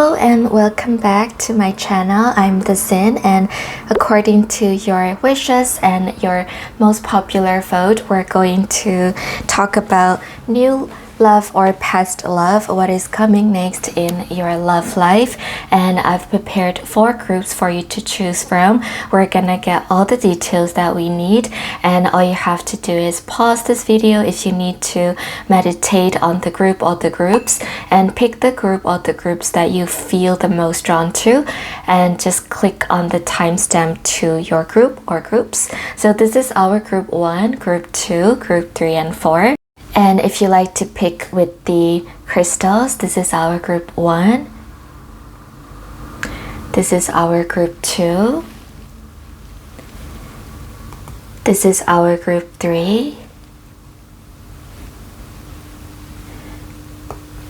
Hello and welcome back to my channel. I'm the Zin, and according to your wishes and your most popular vote, we're going to talk about new love or past love, what is coming next in your love life. And I've prepared 4 groups for you to choose from. We're gonna get all the details that we need, and all you have to do is pause this video if you need to meditate on the group or the groups, and pick the group or the groups that you feel the most drawn to, and just click on the timestamp to your group or groups. So this is our group 1, group 2, group 3 and 4. And if you like to pick with the crystals, this is our group 1. This is our group 2. This is our group 3.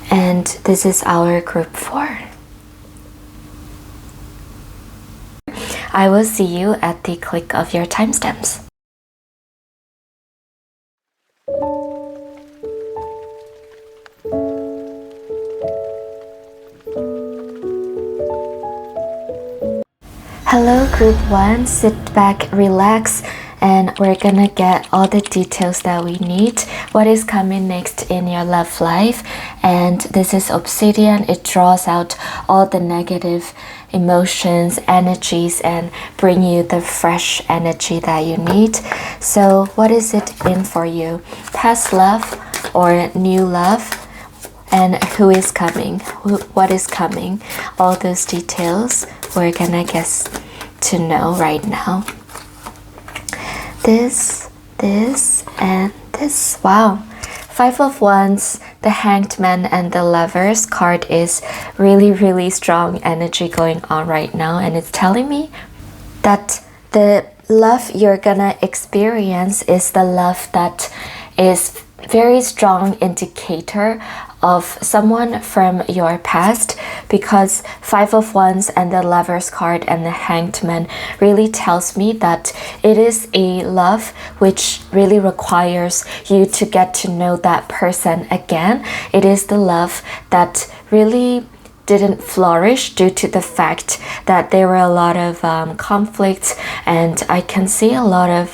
And this is our group 4. I will see you at the click of your timestamps. Hello group 1, sit back, relax, and we're gonna get all the details that we need, what is coming next in your love life. And this is obsidian. It draws out all the negative emotions, energies, and bring you the fresh energy that you need. So what is it in for you? Past love or new love? And who is coming? What is coming? All those details we're gonna guess to know right now. This, and this. Wow. 5 of Wands, the Hanged Man, and the Lovers card is really strong energy going on right now, and it's telling me that the love you're gonna experience is the love that is very strong indicator of someone from your past, because 5 of Wands and the Lovers card and the Hanged Man really tells me that it is a love which really requires you to get to know that person again. It is the love that really didn't flourish due to the fact that there were a lot of conflicts, and I can see a lot of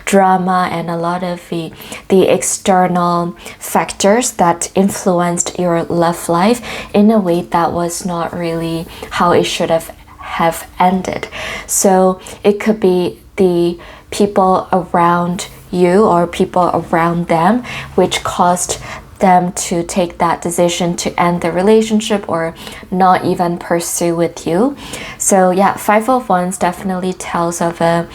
drama and a lot of the external factors that influenced your love life in a way that was not really how it should have ended. So it could be the people around you or people around them which caused them to take that decision to end the relationship or not even pursue with you. So yeah, 5 of Wands definitely tells of a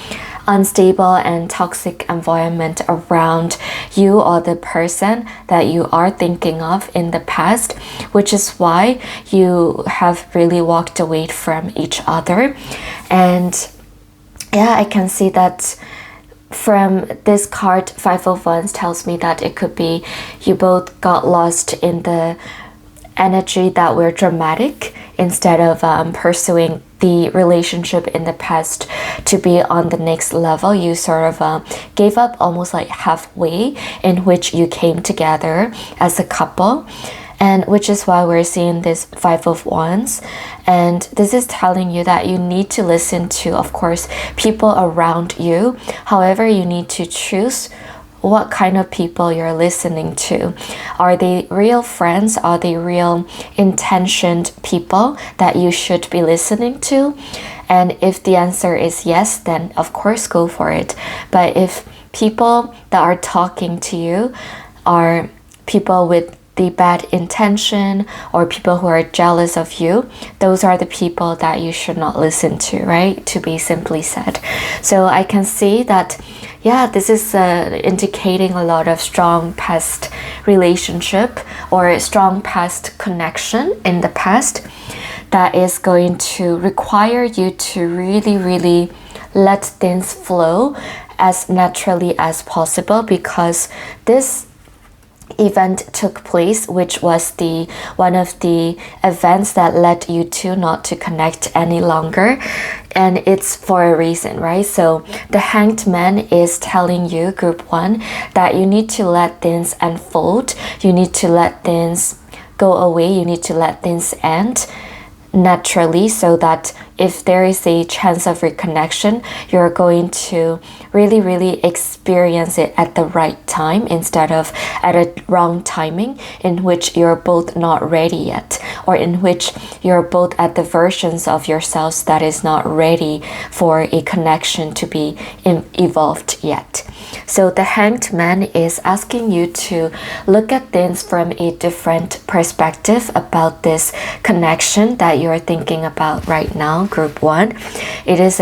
unstable and toxic environment around you or the person that you are thinking of in the past, which is why you have really walked away from each other. And yeah, I can see that from this card. 5 of Wands tells me that it could be you both got lost in the energy that were dramatic instead of pursuing the relationship in the past to be on the next level. You sort of gave up almost like halfway, in which you came together as a couple. And which is why we're seeing this 5 of Wands. And this is telling you that you need to listen to, of course, people around you. However, you need to choose what kind of people you're listening to. Are they real friends? Are they real intentioned people that you should be listening to? And if the answer is yes, then of course go for it. But if people that are talking to you are people with the bad intention or people who are jealous of you, those are the people that you should not listen to, right? To be simply said. So I can see that, yeah, this is indicating a lot of strong past relationship or strong past connection in the past that is going to require you to really let things flow as naturally as possible, because this event took place, which was the one of the events that led you to not to connect any longer, and it's for a reason, right? So the Hanged Man is telling you, group 1, that you need to let things unfold, you need to let things go away, you need to let things end naturally, so that if there is a chance of reconnection, you're going to really experience it at the right time instead of at a wrong timing in which you're both not ready yet, or in which you're both at the versions of yourselves that is not ready for a connection to be evolved yet. So the Hanged Man is asking you to look at things from a different perspective about this connection that you're thinking about right now, group 1. It is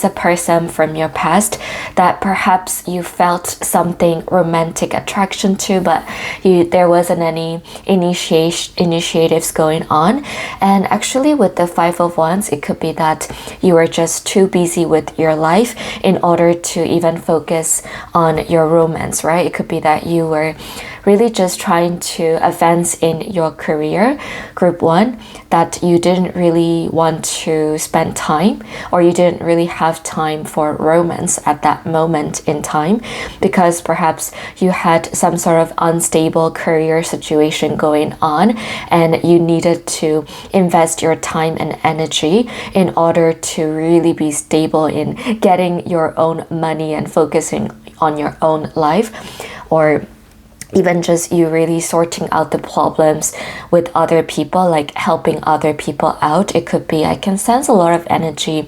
a person from your past that perhaps you felt something romantic attraction to, but there wasn't any initiatives going on. And actually with the Five of Wands, it could be that you were just too busy with your life in order to even focus on your romance, right? It could be that you were really just trying to advance in your career, group 1, that you didn't really want to spend time, or you didn't really have time for romance at that moment in time, because perhaps you had some sort of unstable career situation going on and you needed to invest your time and energy in order to really be stable in getting your own money and focusing on your own life, or even just you really sorting out the problems with other people, like helping other people out. It could be, I can sense a lot of energy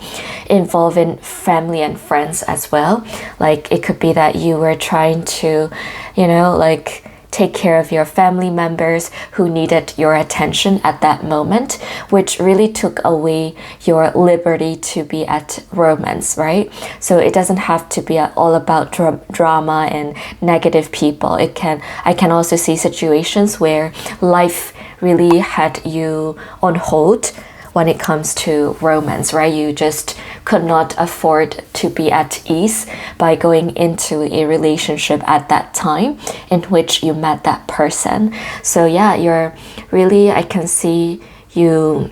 involving family and friends as well. Like it could be that you were trying to, like take care of your family members who needed your attention at that moment, which really took away your liberty to be at romance, right? So it doesn't have to be all about drama and negative people. I can also see situations where life really had you on hold when it comes to romance, right? You just could not afford to be at ease by going into a relationship at that time in which you met that person. So yeah, I can see you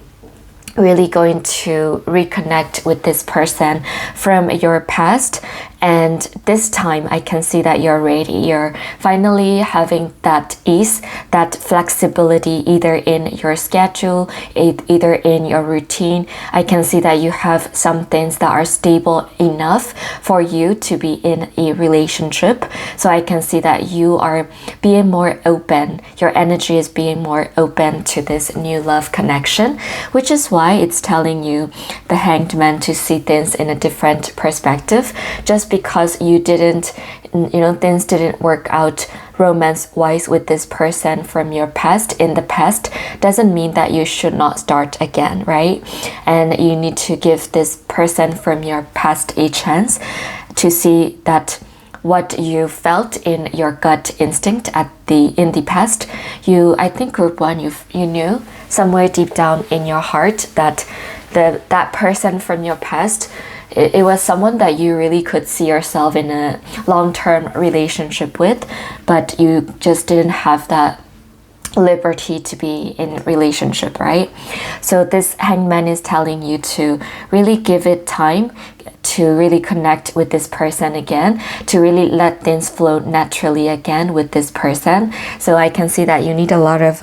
really going to reconnect with this person from your past. And this time I can see that you're ready. You're finally having that ease, that flexibility, either in your schedule, either in your routine. I can see that you have some things that are stable enough for you to be in a relationship. So I can see that you are being more open. Your energy is being more open to this new love connection, which is why it's telling you, the Hanged Man, to see things in a different perspective. Just because you didn't, things didn't work out romance-wise with this person from your past in the past, doesn't mean that you should not start again, right? And you need to give this person from your past a chance to see that what you felt in your gut instinct in the past. I think group 1, you knew somewhere deep down in your heart that that person from your past, it was someone that you really could see yourself in a long-term relationship with, but you just didn't have that liberty to be in relationship, right? So this Hanged Man is telling you to really give it time to really connect with this person again, to really let things flow naturally again with this person. So I can see that you need a lot of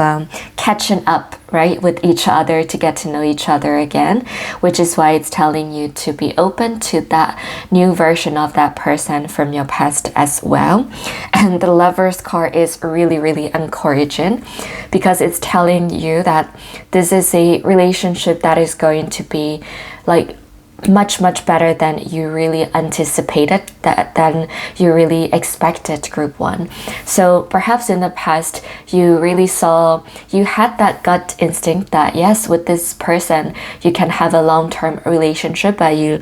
catching up, right, with each other to get to know each other again, which is why it's telling you to be open to that new version of that person from your past as well. And the Lover's card is really encouraging, because it's telling you that this is a relationship that is going to be like much better than you really anticipated, than you really expected, group 1. So perhaps in the past you really you had that gut instinct that yes, with this person you can have a long-term relationship, but you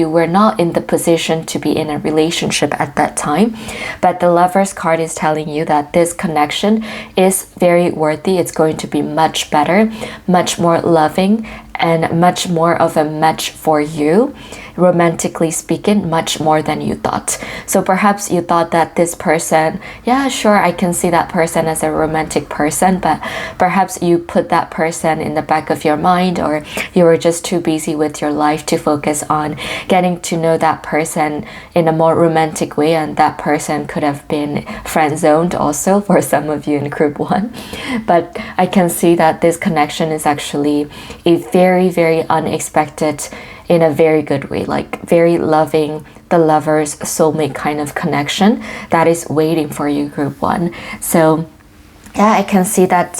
were not in the position to be in a relationship at that time. But the Lover's card is telling you that this connection is very worthy. It's going to be much better, much more loving, and much more of a match for you, romantically speaking, much more than you thought. So perhaps you thought that this person, yeah, sure, I can see that person as a romantic person, but perhaps you put that person in the back of your mind, or you were just too busy with your life to focus on getting to know that person in a more romantic way, and that person could have been friend-zoned also for some of you in group 1. But I can see that this connection is actually a very, very unexpected, in a very good way, like very loving, the lovers soulmate kind of connection that is waiting for you, group 1. So yeah, I can see that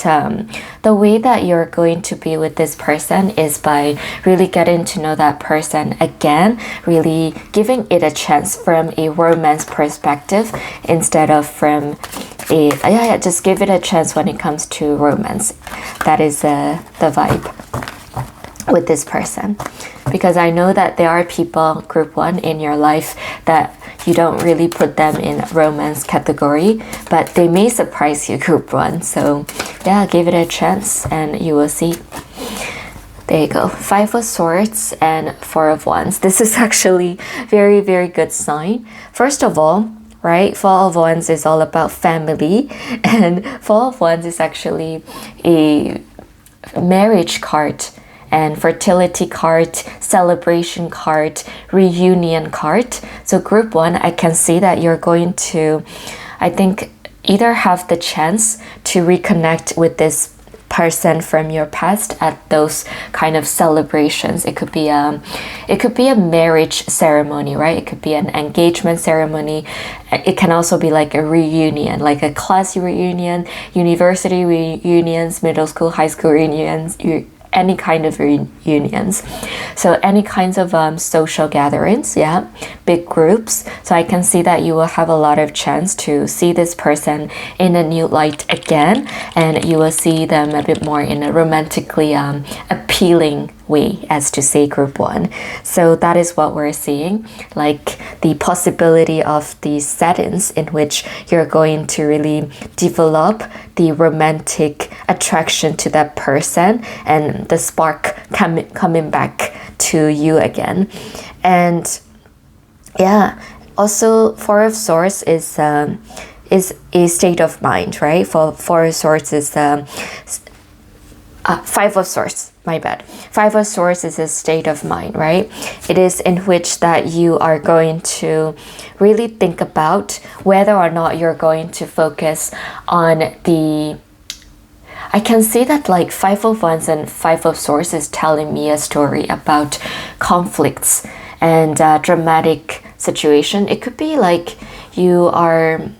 the way that you're going to be with this person is by really getting to know that person again, really giving it a chance from a romance perspective instead of from a, just give it a chance when it comes to romance. That is the vibe with this person, because I know that there are people, group 1, in your life that you don't really put them in romance category, but they may surprise you, group 1. So yeah, give it a chance and you will see. There you go. 5 of Swords and 4 of Wands. This is actually very, very good sign. First of all, right, 4 of Wands is all about family, and 4 of Wands is actually a marriage card and fertility card, celebration card, reunion card. So group 1, I can see that you're going to, I think, either have the chance to reconnect with this person from your past at those kind of celebrations. It could be a marriage ceremony, right? It could be an engagement ceremony. It can also be like a reunion, like a class reunion, university reunions, middle school, high school reunions, any kind of reunions. So any kinds of social gatherings, yeah, big groups. So I can see that you will have a lot of chance to see this person in a new light again, and you will see them a bit more in a romantically appealing way, as to say, group 1. So that is what we're seeing, like the possibility of these settings in which you're going to really develop the romantic attraction to that person and the spark coming back to you again. And yeah, also 4 of Swords is a state of mind, right? For 4 of Swords is 5 of Swords, my bad. 5 of Swords is a state of mind, right? It is in which that you are going to really think about whether or not you're going to focus on the... I can see that like 5 of Wands and 5 of Swords is telling me a story about conflicts and dramatic situation. It could be like you are...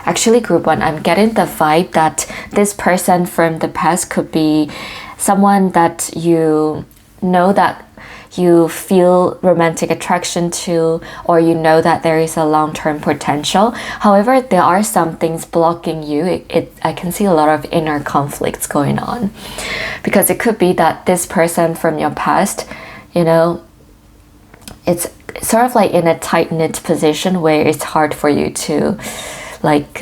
Actually, group 1, I'm getting the vibe that this person from the past could be someone that you know that you feel romantic attraction to, or you know that there is a long-term potential. However, there are some things blocking you. I can see a lot of inner conflicts going on, because it could be that this person from your past, you know, it's sort of like in a tight-knit position where it's hard for you to like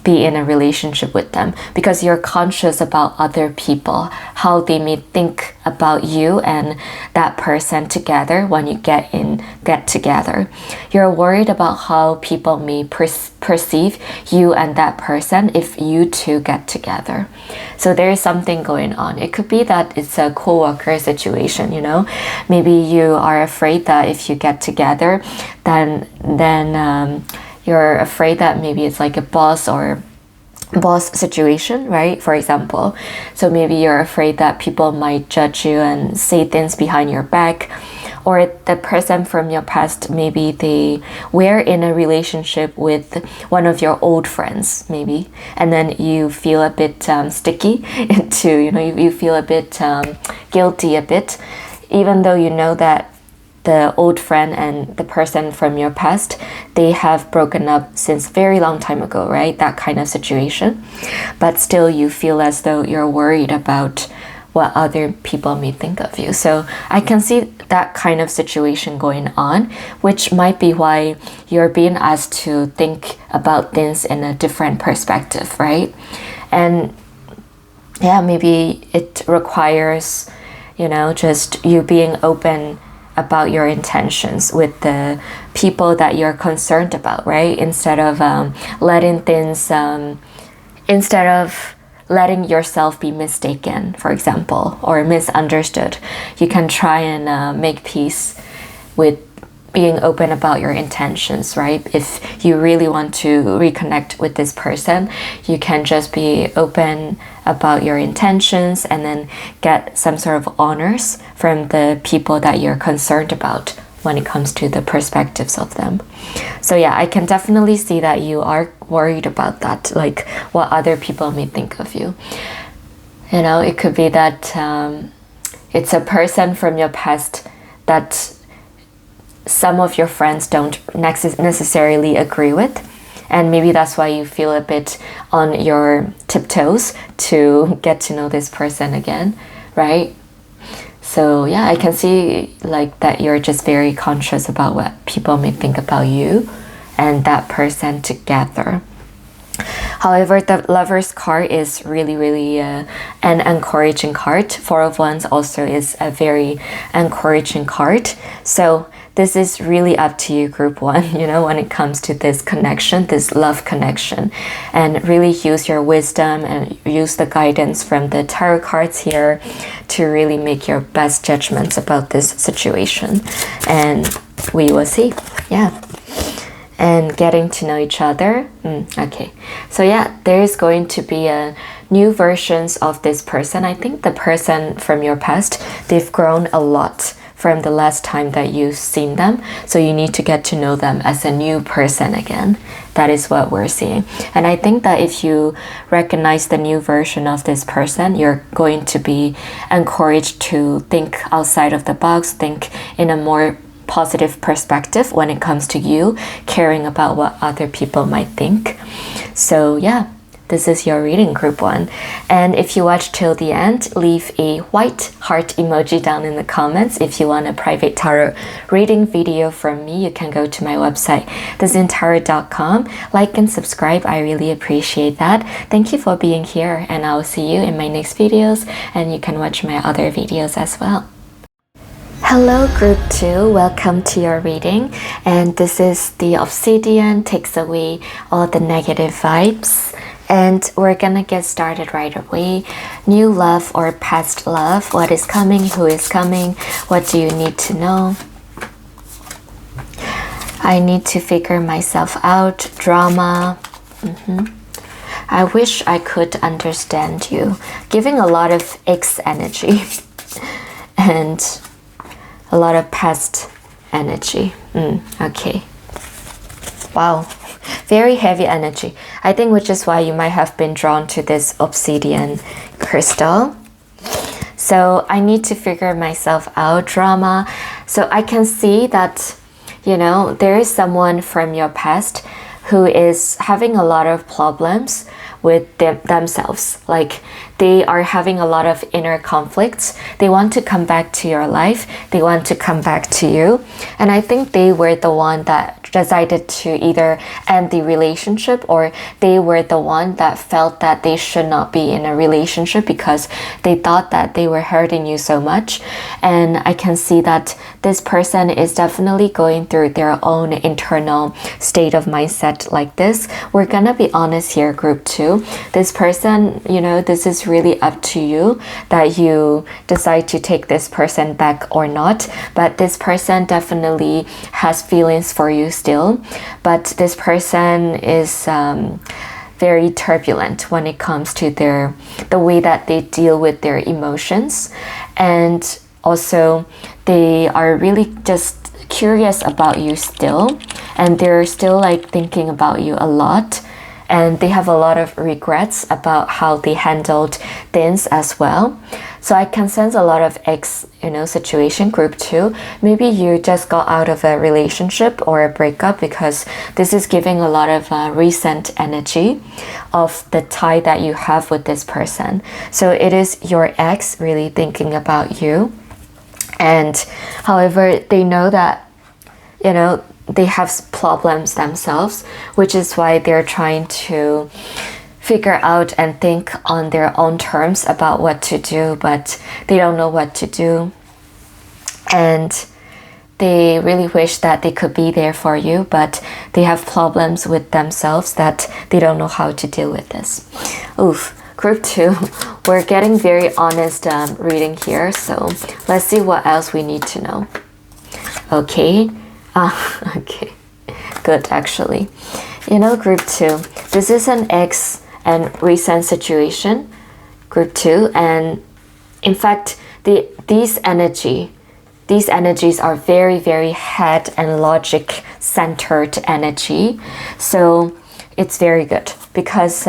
be in a relationship with them, because you're conscious about other people, how they may think about you and that person together when you get together. You're worried about how people may perceive you and that person if you two get together. So there is something going on. It could be that it's a co-worker situation, you know. Maybe you are afraid that if you get together, then you're afraid that maybe it's like a boss situation, right? For example. So maybe you're afraid that people might judge you and say things behind your back. Or the person from your past, maybe they were in a relationship with one of your old friends, maybe. And then you feel a bit sticky into, you know, you feel a bit guilty a bit, even though you know that the old friend and the person from your past, they have broken up since a very long time ago, right? That kind of situation. But still you feel as though you're worried about what other people may think of you. So I can see that kind of situation going on, which might be why you're being asked to think about things in a different perspective, right? And yeah, maybe it requires, you know, just you being open about your intentions with the people that you're concerned about, right? Instead of letting yourself be mistaken, for example, or misunderstood, you can try and make peace with being open about your intentions, right? If you really want to reconnect with this person, you can just be open about your intentions and then get some sort of honors from the people that you're concerned about when it comes to the perspectives of them. So yeah, I can definitely see that you are worried about that, like what other people may think of you. You know, it could be that it's a person from your past that some of your friends don't necessarily agree with, and maybe that's why you feel a bit on your tiptoes to get to know this person again, right? So yeah, I can see like that you're just very conscious about what people may think about you and that person together. However, the Lover's card is really an encouraging card. Four of Wands also is a very encouraging card. So this is really up to you, group 1, you know, when it comes to this connection, this love connection. And really use your wisdom and use the guidance from the tarot cards here to really make your best judgments about this situation. And we will see. Yeah. And getting to know each other. Okay. So yeah, there is going to be a new versions of this person. I think the person from your past, they've grown a lot from the last time that you've seen them. So you need to get to know them as a new person again. That is what we're seeing. And I think that if you recognize the new version of this person, you're going to be encouraged to think outside of the box, think in a more positive perspective when it comes to you caring about what other people might think. So yeah, this is your reading, group 1. And if you watch till the end, leave a white heart emoji down in the comments. If you want a private tarot reading video from me, you can go to my website, thezintarot.com. Like and subscribe, I really appreciate that. Thank you for being here, and I will see you in my next videos, and you can watch my other videos as well. Hello group 2, welcome to your reading, and this is the obsidian, takes away all the negative vibes, and we're gonna get started right away. New love or past love, what is coming, who is coming, what do you need to know? I need to figure myself out, drama. I wish I could understand you, giving a lot of X energy and a lot of past energy. Okay. Wow. Very heavy energy. I think which is why you might have been drawn to this obsidian crystal. So I need to figure myself out, drama. So I can see that, you know, there is someone from your past who is having a lot of problems with themselves. Like they are having a lot of inner conflicts. They want to come back to your life. They want to come back to you. And I think they were the one that decided to either end the relationship, or they were the one that felt that they should not be in a relationship because they thought that they were hurting you so much. And I can see that this person is definitely going through their own internal state of mindset like this. We're gonna be honest here, group 2. This person, you know, this is really up to you that you decide to take this person back or not. But this person definitely has feelings for you still. But this person is very turbulent when it comes to the way that they deal with their emotions. And also they are really just curious about you still, and they're still like thinking about you a lot, and they have a lot of regrets about how they handled things as well. So I can sense a lot of situation, group 2. Maybe you just got out of a relationship or a breakup, because this is giving a lot of recent energy of the tie that you have with this person. So it is your ex really thinking about you. And however, they know that, you know, they have problems themselves, which is why they're trying to figure out and think on their own terms about what to do, but they don't know what to do. And they really wish that they could be there for you, but they have problems with themselves that they don't know how to deal with this. Oof. Group 2, we're getting very honest reading here, so let's see what else we need to know. Okay. Okay. Good, actually. You know, Group 2, this is an ex and recent situation, Group 2, and in fact, these energies are very, very head and logic centered energy. So it's very good because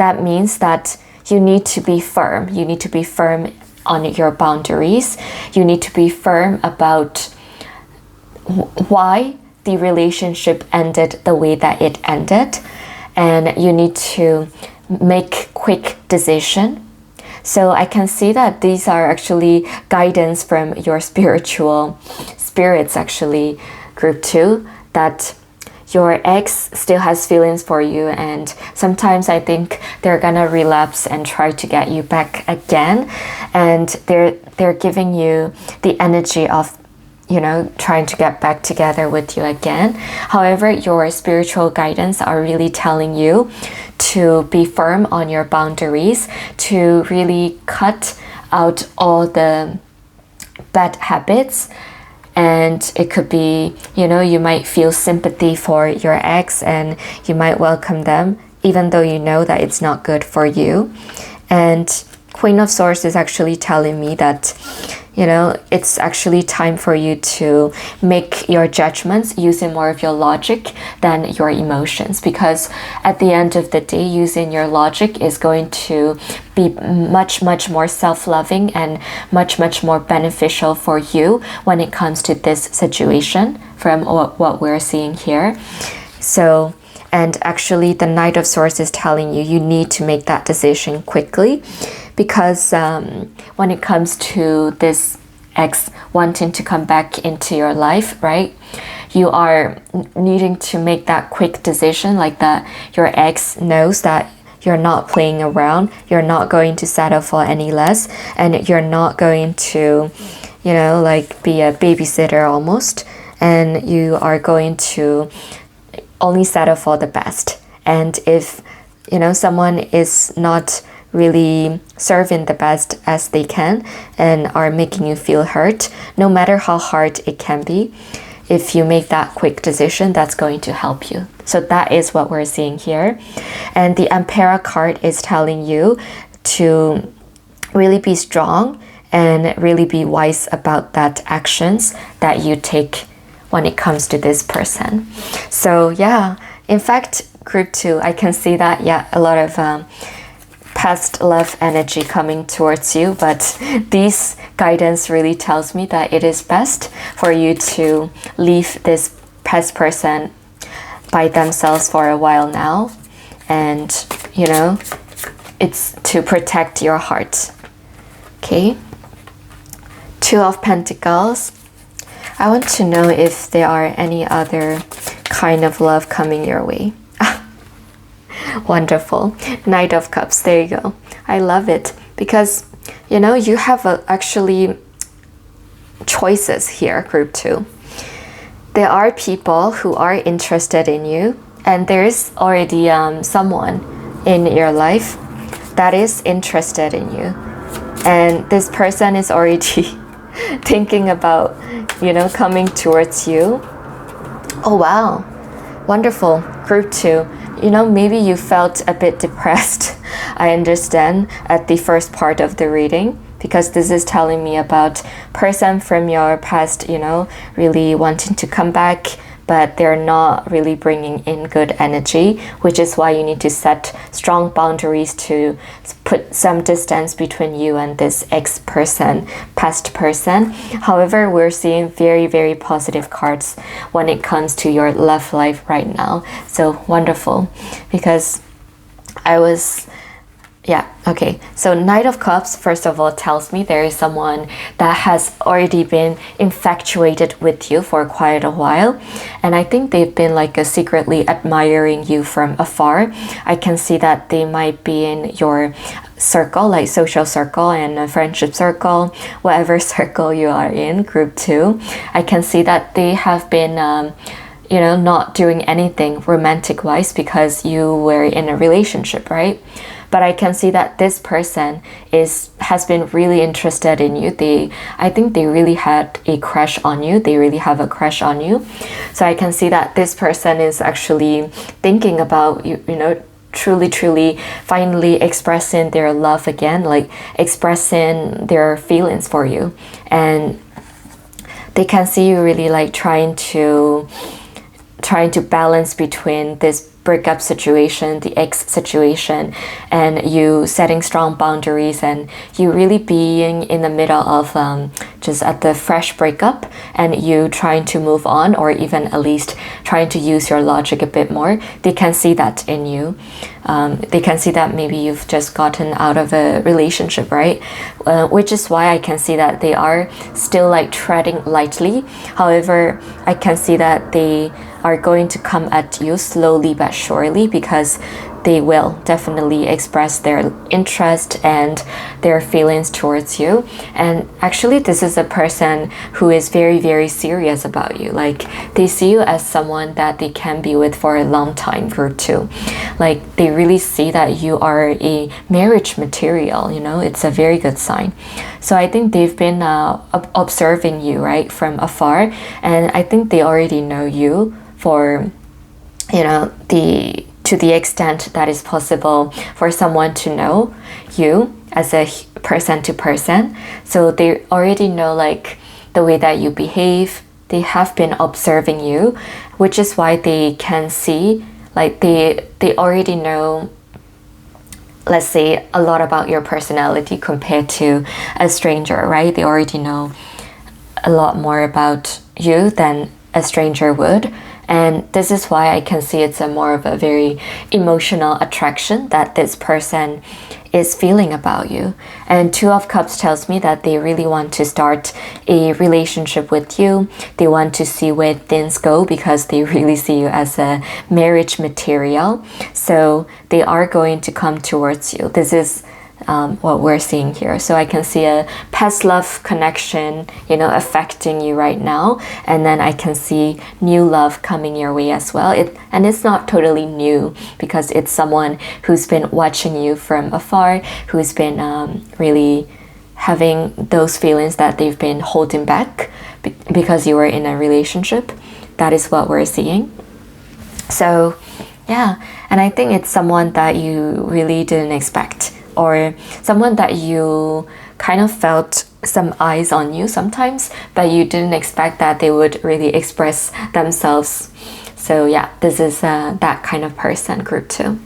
that means that you need to be firm. You need to be firm on your boundaries. You need to be firm about why the relationship ended the way that it ended. And you need to make quick decision. So I can see that these are actually guidance from your spiritual spirits, actually, Group 2, that your ex still has feelings for you, and sometimes I think they're gonna relapse and try to get you back again, and they're giving you the energy of, you know, trying to get back together with you again. However, your spiritual guidance are really telling you to be firm on your boundaries, to really cut out all the bad habits. And it could be, you know, you might feel sympathy for your ex and you might welcome them, even though you know that it's not good for you. And Queen of Swords is actually telling me that, you know, it's actually time for you to make your judgments using more of your logic than your emotions, because at the end of the day, using your logic is going to be much more self-loving and much more beneficial for you when it comes to this situation from what we're seeing here. So, and actually the Knight of Swords is telling you need to make that decision quickly, because when it comes to this ex wanting to come back into your life, right, you are needing to make that quick decision, like that your ex knows that you're not playing around, you're not going to settle for any less, and you're not going to, you know, like be a babysitter almost, and you are going to only settle for the best. And if, you know, someone is not really serving the best as they can and are making you feel hurt, no matter how hard it can be, if you make that quick decision, that's going to help you. So that is what we're seeing here. And the Emperor card is telling you to really be strong and really be wise about that actions that you take when it comes to this person. So yeah, in fact, Group 2, I can see that, yeah, a lot of past love energy coming towards you, but this guidance really tells me that it is best for you to leave this past person by themselves for a while now, and, you know, it's to protect your heart. Okay, Two of Pentacles. I want to know if there are any other kind of love coming your way. Wonderful. Knight of Cups. There you go. I love it because, you know, you have actually choices here, Group 2. There are people who are interested in you, and there's already someone in your life that is interested in you, and this person is already thinking about, you know, coming towards you. Oh wow, wonderful. Group 2, you know, maybe you felt a bit depressed, I understand, at the first part of the reading, because this is telling me about person from your past, you know, really wanting to come back, but they're not really bringing in good energy, which is why you need to set strong boundaries to put some distance between you and this ex-person, past person. However, we're seeing very, very positive cards when it comes to your love life right now. So wonderful, because I was, Yeah, okay. So Knight of Cups, first of all, tells me there is someone that has already been infatuated with you for quite a while. And I think they've been like secretly admiring you from afar. I can see that they might be in your circle, like social circle and a friendship circle, whatever circle you are in, group 2. I can see that they have been not doing anything romantic wise because you were in a relationship, right? But I can see that this person has been really interested in you. I think they really had a crush on you. They really have a crush on you. So I can see that this person is actually thinking about you, truly finally expressing their love again, like expressing their feelings for you. And they can see you really like trying to balance between this breakup situation, the ex situation, and you setting strong boundaries, and you really being in the middle of just at the fresh breakup, and you trying to move on, or even at least trying to use your logic a bit more. They can see that in you. They can see that maybe you've just gotten out of a relationship, right? Which is why I can see that they are still like treading lightly. However, I can see that they are going to come at you slowly but surely, because they will definitely express their interest and their feelings towards you. And actually, this is a person who is very, very serious about you. Like, they see you as someone that they can be with for a long time, group 2. Like, they really see that you are a marriage material, it's a very good sign. So I think they've been observing you, right, from afar. And I think they already know you for, to the extent that is possible for someone to know you as a person to person. So they already know like the way that you behave. They have been observing you, which is why they can see, like they already know, let's say, a lot about your personality compared to a stranger, right? They already know a lot more about you than a stranger would. And this is why I can see it's a more of a very emotional attraction that this person is feeling about you. And Two of Cups tells me that they really want to start a relationship with you. They want to see where things go because they really see you as a marriage material. So they are going to come towards you. This is what we're seeing here. So I can see a past love connection, affecting you right now. And then I can see new love coming your way as well. And it's not totally new because it's someone who's been watching you from afar, who's been really having those feelings that they've been holding back because you were in a relationship. That is what we're seeing. So yeah, and I think it's someone that you really didn't expect, or someone that you kind of felt some eyes on you sometimes, but you didn't expect that they would really express themselves. So yeah, this is that kind of person, group 2.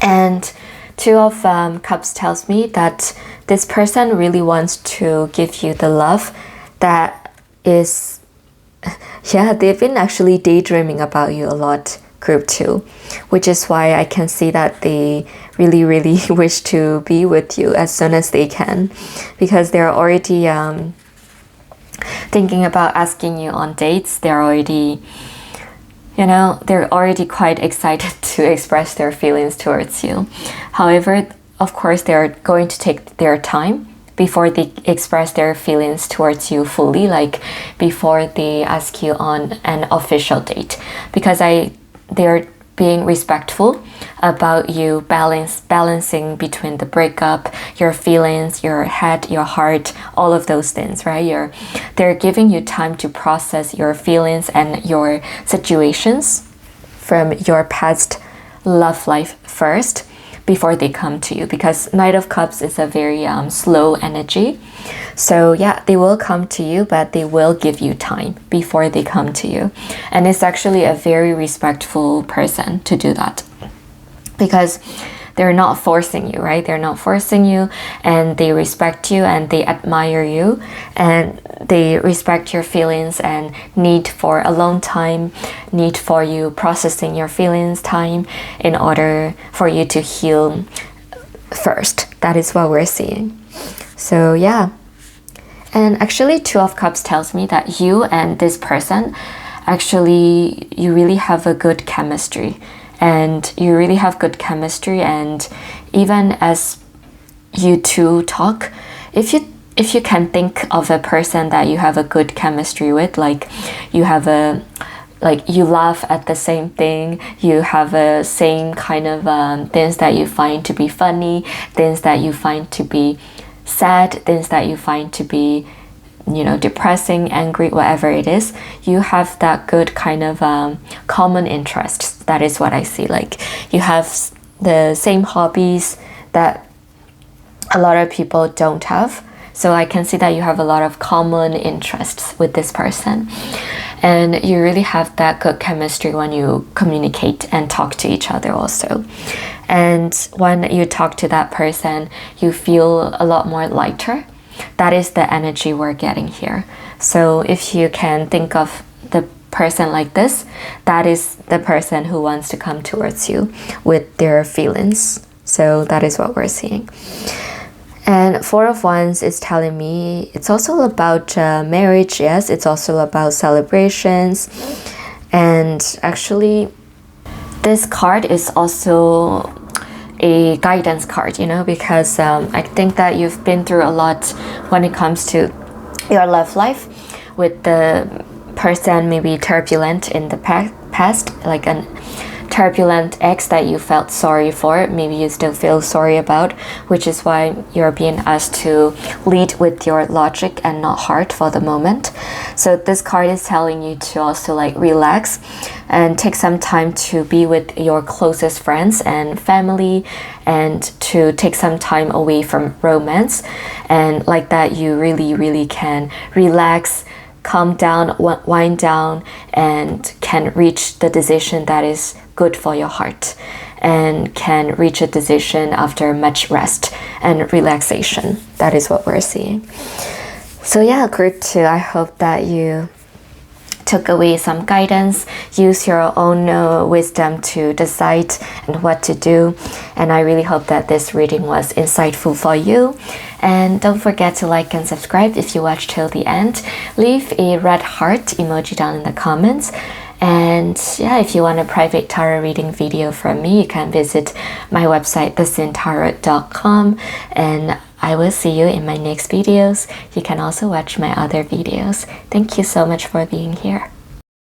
And Two of Cups tells me that this person really wants to give you the love that is, yeah, they've been actually daydreaming about you a lot, group 2, which is why I can see that they really wish to be with you as soon as they can, because they're already thinking about asking you on dates. They're already quite excited to express their feelings towards you. However, of course, they're going to take their time before they express their feelings towards you fully, like before they ask you on an official date, because they're being respectful about you balancing between the breakup, your feelings, your head, your heart, all of those things, right? They're giving you time to process your feelings and your situations from your past love life first before they come to you, because Knight of Cups is a very slow energy. So yeah, they will come to you, but they will give you time before they come to you. And it's actually a very respectful person to do that, because they're not forcing you, right? They're not forcing you, and they respect you and they admire you, and they respect your feelings and need for alone time, need for you processing your feelings time in order for you to heal first. That is what we're seeing. So yeah. And actually, Two of Cups tells me that you and this person, actually, you really have a good chemistry. And you really have good chemistry, and even as you two talk, if you can think of a person that you have a good chemistry with, like you have a, like you laugh at the same thing, you have a same kind of things that you find to be funny, things that you find to be sad, things that you find to be, you know, depressing, angry, whatever it is, you have that good kind of common interests. That is what I see. Like you have the same hobbies that a lot of people don't have. So I can see that you have a lot of common interests with this person, and you really have that good chemistry when you communicate and talk to each other also. And when you talk to that person, you feel a lot more lighter. That is the energy we're getting here. So if you can think of the person like this, that is the person who wants to come towards you with their feelings. So that is what we're seeing. And Four of Wands is telling me it's also about marriage. Yes, it's also about celebrations. And actually, this card is also a guidance card, you know, because I think that you've been through a lot when it comes to your love life with the person maybe turbulent in the past, like an turbulent ex that you felt sorry for, maybe you still feel sorry about, which is why you're being asked to lead with your logic and not heart for the moment. So this card is telling you to also like relax and take some time to be with your closest friends and family, and to take some time away from romance, and like that you really can relax, calm down, wind down, and can reach the decision that is good for your heart, and can reach a decision after much rest and relaxation. That is what we're seeing. So yeah, group 2, I hope that you took away some guidance, use your own wisdom to decide and what to do. And I really hope that this reading was insightful for you. And don't forget to like and subscribe if you watched till the end. Leave a red heart emoji down in the comments. And yeah, if you want a private tarot reading video from me, you can visit my website, thesintarot.com, and I will see you in my next videos. You can also watch my other videos. Thank you so much for being here.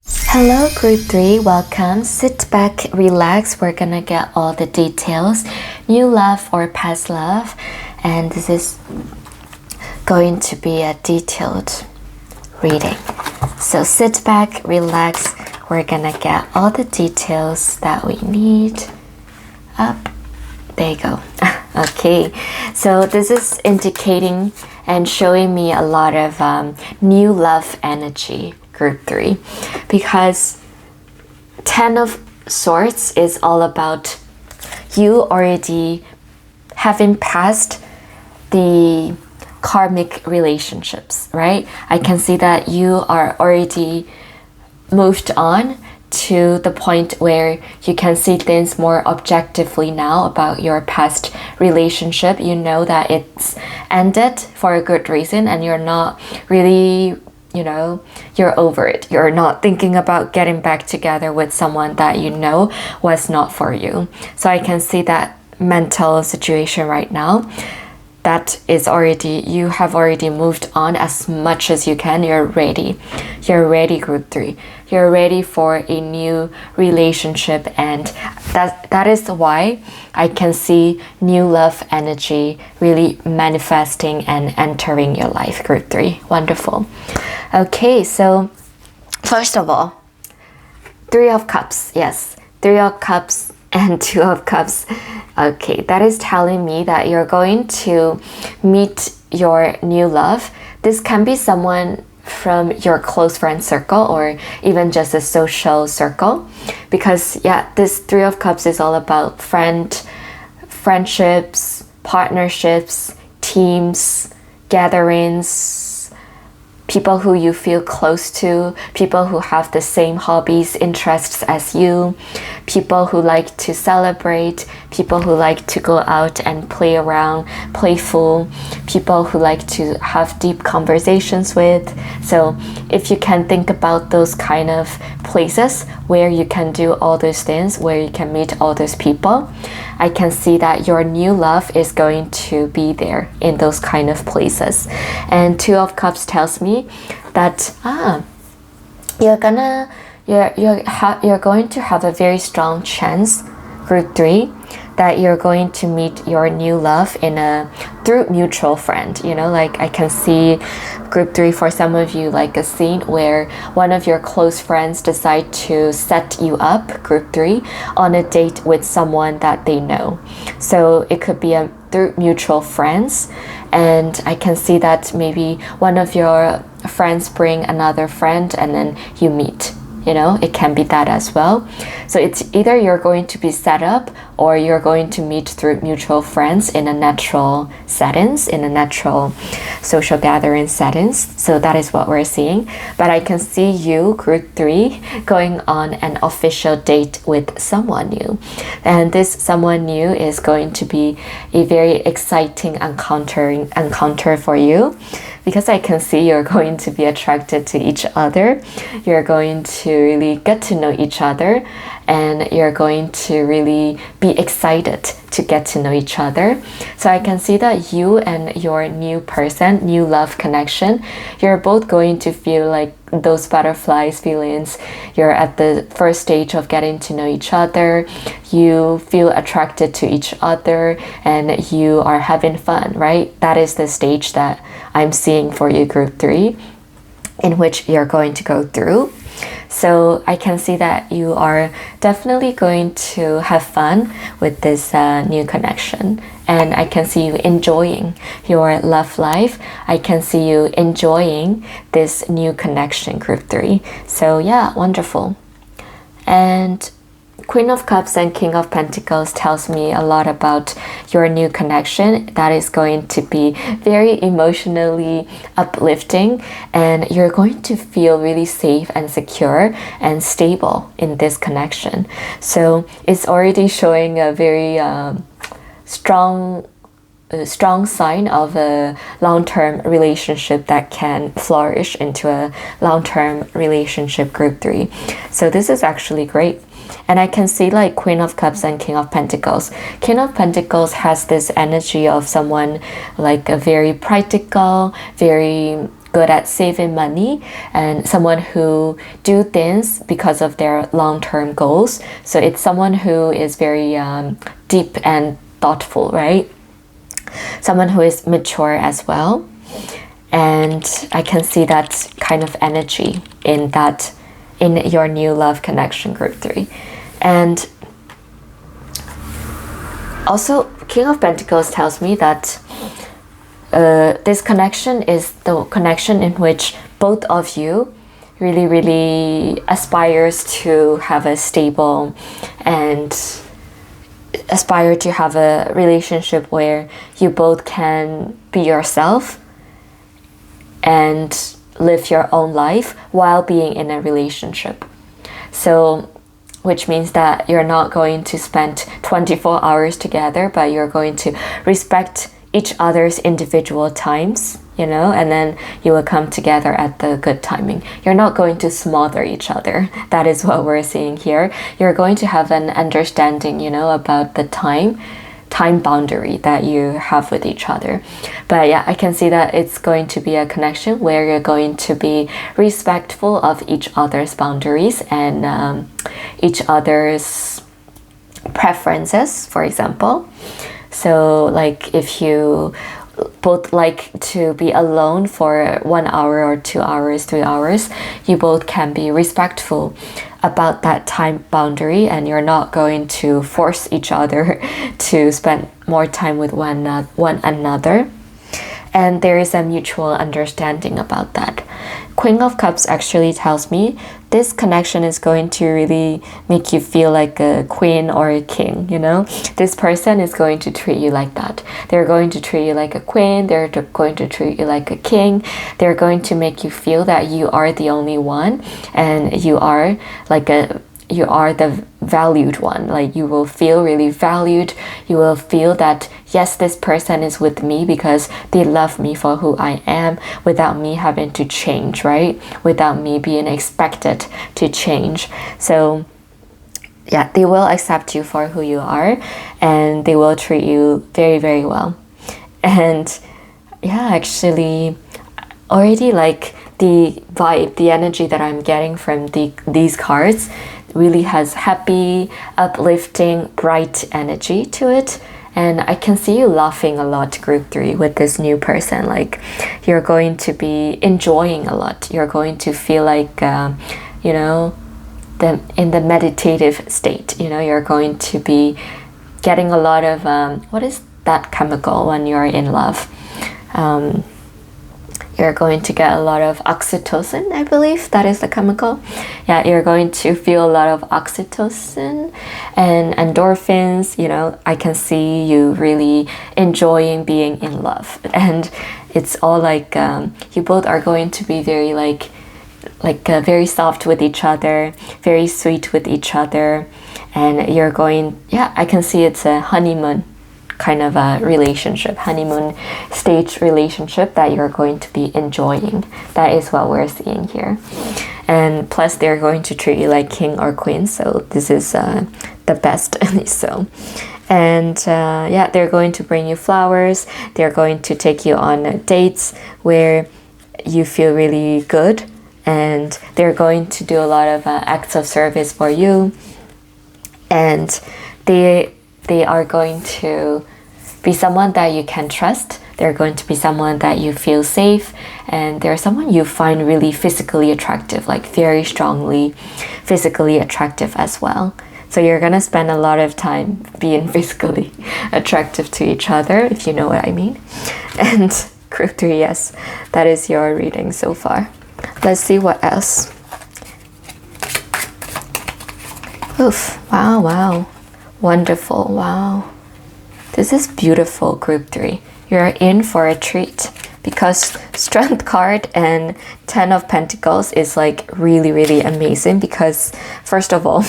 Hello group 3, welcome. Sit back, relax. We're gonna get all the details. New love or past love. And this is going to be a detailed reading. So sit back, relax. We're gonna get all the details that we need. Up, there you go. Okay, so this is indicating and showing me a lot of new love energy, group 3, because 10 of Swords is all about you already having passed the karmic relationships, right? I can see that you are already moved on to the point where you can see things more objectively now about your past relationship. You know that it's ended for a good reason, and you're not really, you know, you're over it. You're not thinking about getting back together with someone that you know was not for you. So I can see that mental situation right now. That is already, you have already moved on as much as you can. You're ready. You're ready, group 3. You're ready for a new relationship, and that is why I can see new love energy really manifesting and entering your life, group 3. Wonderful. Okay, so first of all, 3 of Cups. Yes, 3 of Cups and 2 of Cups. Okay, that is telling me that you're going to meet your new love. This can be someone from your close friend circle, or even just a social circle, because yeah, this 3 of Cups is all about friendships, partnerships, teams, gatherings, people who you feel close to, people who have the same hobbies, interests as you, people who like to celebrate, people who like to go out and play around, playful, people who like to have deep conversations with. So if you can think about those kind of places where you can do all those things, where you can meet all those people, I can see that your new love is going to be there in those kind of places. And Two of Cups tells me that you're going to have a very strong chance, group 3, that you're going to meet your new love through mutual friend. You know, like I can see group 3 for some of you, like a scene where one of your close friends decide to set you up, group 3, on a date with someone that they know. So it could be through mutual friends, and I can see that maybe one of your friends bring another friend and then you meet. You know, it can be that as well. So it's either you're going to be set up or you're going to meet through mutual friends in a natural settings, in a natural social gathering settings. So that is what we're seeing. But I can see you, group 3, going on an official date with someone new. And this someone new is going to be a very exciting encounter for you, because I can see you're going to be attracted to each other. You're going to really get to know each other, and you're going to really be excited to get to know each other. So I can see that you and your new person, new love connection, you're both going to feel like those butterflies feelings. You're at the first stage of getting to know each other. You feel attracted to each other and you are having fun, right? That is the stage that I'm seeing for you, group 3, in which you're going to go through. So I can see that you are definitely going to have fun with this new connection. And I can see you enjoying your love life. I can see you enjoying this new connection, group 3. So yeah, wonderful. And Queen of Cups and King of Pentacles tells me a lot about your new connection that is going to be very emotionally uplifting, and you're going to feel really safe and secure and stable in this connection. So it's already showing a very strong sign of a long-term relationship that can flourish into a long-term relationship, group 3. So this is actually great. And I can see like Queen of Cups and King of Pentacles. King of Pentacles has this energy of someone like a very practical, very good at saving money, and someone who do things because of their long-term goals. So it's someone who is very deep and thoughtful, right? Someone who is mature as well. And I can see that kind of energy in your new love connection, group 3. And also King of Pentacles tells me that this connection is the connection in which both of you really aspires to have a stable and aspire to have a relationship where you both can be yourself and live your own life while being in a relationship. So which means that you're not going to spend 24 hours together, but you're going to respect each other's individual times, you know, and then you will come together at the good timing. You're not going to smother each other. That is what we're seeing here. You're going to have an understanding, you know, about the time boundary that you have with each other. But yeah, I can see that it's going to be a connection where you're going to be respectful of each other's boundaries and each other's preferences, for example. So like if you both like to be alone for 1 hour or 2 hours, 3 hours, you both can be respectful about that time boundary, and you're not going to force each other to spend more time with one another. And there is a mutual understanding about that. Queen of Cups actually tells me this connection is going to really make you feel like a queen or a king, you know? This person is going to treat you like that. They're going to treat you like a queen. They're going to treat you like a king. They're going to make you feel that you are the only one, and you are the valued one. Like you will feel really valued. You will feel that yes, this person is with me because they love me for who I am, without me having to change, right? Without me being expected to change. So yeah, they will accept you for who you are, and they will treat you very, very well. And yeah, actually already like the vibe, the energy that I'm getting from these cards really has happy, uplifting, bright energy to it. And I can see you laughing a lot, group 3, with this new person. Like you're going to be enjoying a lot. You're going to feel like, you know, in the meditative state. You know, you're going to be getting a lot of, what is that chemical when you're in love? You're going to get a lot of oxytocin, I believe that is the chemical. Yeah, you're going to feel a lot of oxytocin and endorphins. You know, I can see you really enjoying being in love. And it's all like, you both are going to be very very soft with each other, very sweet with each other. And you're going, yeah, I can see it's a honeymoon kind of a relationship, honeymoon stage relationship that you're going to be enjoying. That is what we're seeing here. And plus they're going to treat you like king or queen, so this is the best. So and yeah, they're going to bring you flowers. They're going to take you on dates where you feel really good, and they're going to do a lot of acts of service for you. And they are going to be someone that you can trust. They're going to be someone that you feel safe, and they're someone you find really physically attractive, like very strongly physically attractive as well. So you're gonna spend a lot of time being physically attractive to each other, if you know what I mean. And group 3, yes, that is your reading so far. Let's see what else. Oof, wow, wow. Wonderful, wow. This is beautiful, group 3. You're in for a treat, because Strength card and 10 of Pentacles is like really, really amazing, because first of all,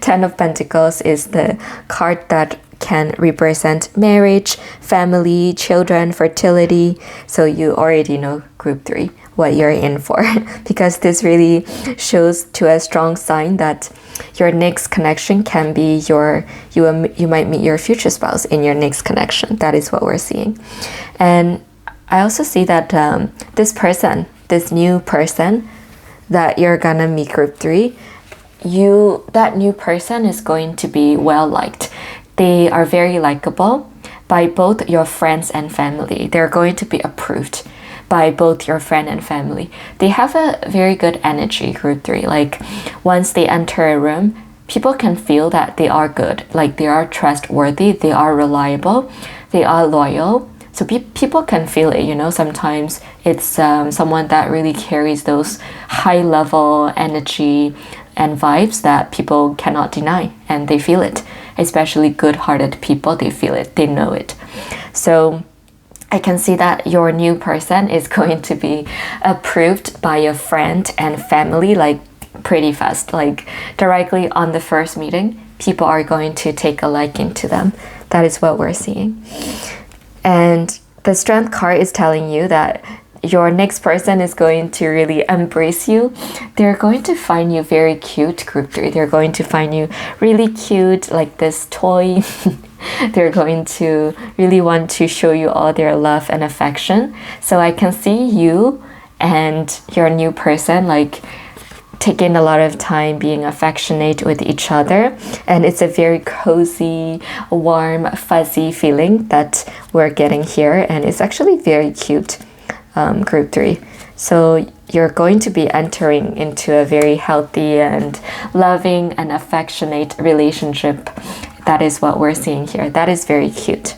10 of Pentacles is the card that can represent marriage, family, children, fertility. So you already know, group 3, what you're in for, because this really shows to a strong sign that your next connection can be you might meet your future spouse in your next connection. That is what we're seeing. And I also see that this new person that you're gonna meet, group 3, that new person is going to be well liked. They are very likable by both your friends and family. They're going to be approved by both your friend and family. They have a very good energy, group 3. Like once they enter a room, people can feel that they are good, like they are trustworthy, they are reliable, they are loyal. So people can feel it, you know. Sometimes it's someone that really carries those high level energy and vibes that people cannot deny, and they feel it. Especially good-hearted people, they feel it, they know it. So I can see that your new person is going to be approved by your friend and family like pretty fast. Like directly on the first meeting, people are going to take a liking to them. That is what we're seeing. And the Strength card is telling you that your next person is going to really embrace you. They're going to find you very cute, group 3. They're going to find you really cute, like this toy. They're going to really want to show you all their love and affection. So I can see you and your new person like taking a lot of time being affectionate with each other, and it's a very cozy, warm, fuzzy feeling that we're getting here, and it's actually very cute, group 3. So you're going to be entering into a very healthy and loving and affectionate relationship. That is what we're seeing here. That is very cute.